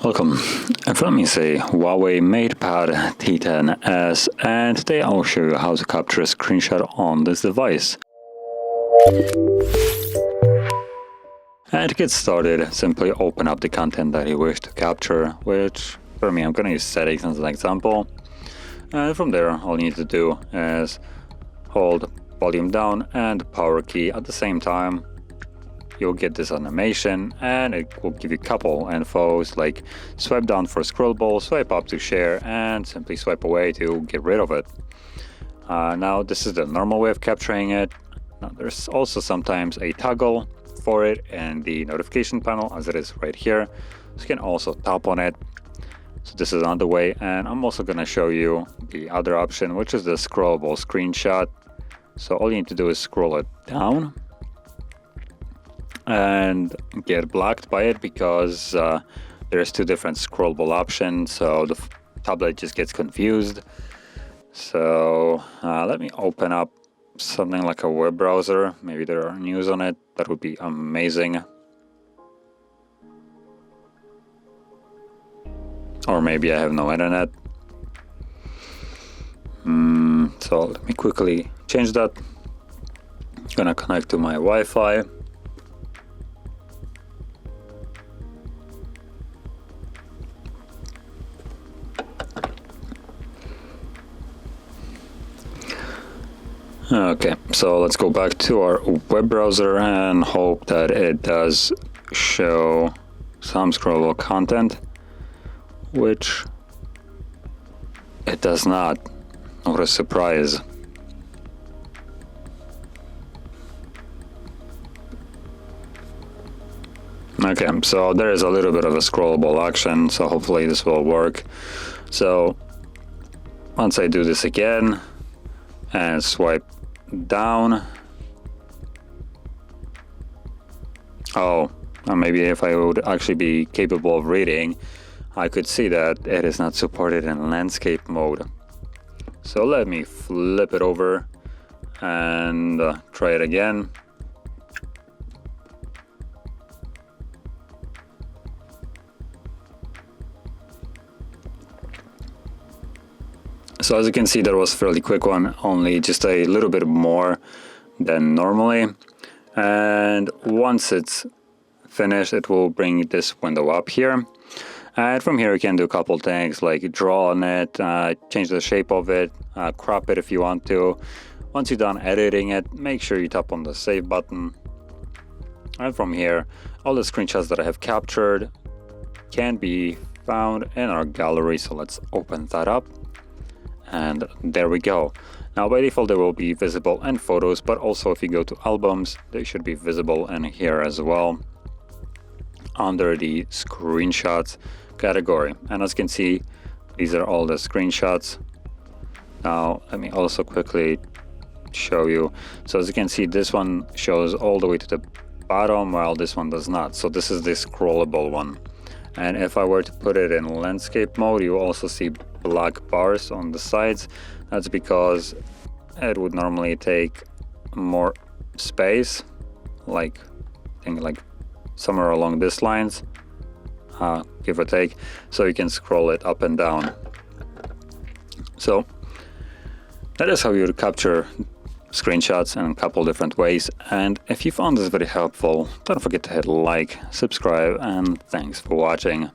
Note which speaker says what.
Speaker 1: Welcome. In front of me is a HUAWEI MatePad T10s, and today I'll show you how to capture a screenshot on this device. And to get started, simply open up the content that you wish to capture, which for me I'm going to use settings as an example. And from there, all you need to do is hold volume down and power key at the same time. You'll get this animation, and it will give you a couple infos like swipe down for scrollable, swipe up to share, and simply swipe away to get rid of it. Now this is the normal way of capturing it. Now there's also sometimes a toggle for it in the notification panel, as it is right here. So you can also tap on it. So this is another way, and I'm also going to show you the other option, which is the scrollable screenshot. So all you need to do is scroll it down and get blocked by it, because there's two different scrollable options, so the tablet just gets confused. So let me open up something like a web browser. Maybe there are news on it. That would be amazing. Or maybe I have no internet. So let me quickly change that. Gonna connect to my Wi-Fi. Okay, so let's go back to our web browser and hope that it does show some scrollable content, which it does not. What a surprise. Okay, so there is a little bit of a scrollable action, so hopefully this will work. So once I do this again and swipe down, maybe if I would actually be capable of reading, I could see that it is not supported in landscape mode. So let me flip it over and try it again. So as you can see, that was a fairly quick one, only just a little bit more than normally. And once it's finished, it will bring this window up here. And from here, you can do a couple things like draw on it, change the shape of it, crop it if you want to. Once you're done editing it, make sure you tap on the save button. And from here, all the screenshots that I have captured can be found in our gallery. So let's open that up. And there we go. Now by default they will be visible in photos, but also if you go to albums, they should be visible in here as well under the screenshots category. And as you can see, these are all the screenshots. Now let me also quickly show you. So as you can see, this one shows all the way to the bottom, while this one does not. So this is the scrollable one. And if I were to put it in landscape mode, you will also see black bars on the sides. That's because it would normally take more space, like I think like somewhere along these lines, give or take, so you can scroll it up and down. So that is how you would capture screenshots in a couple different ways. And if you found this very helpful, don't forget to hit like, subscribe, and thanks for watching.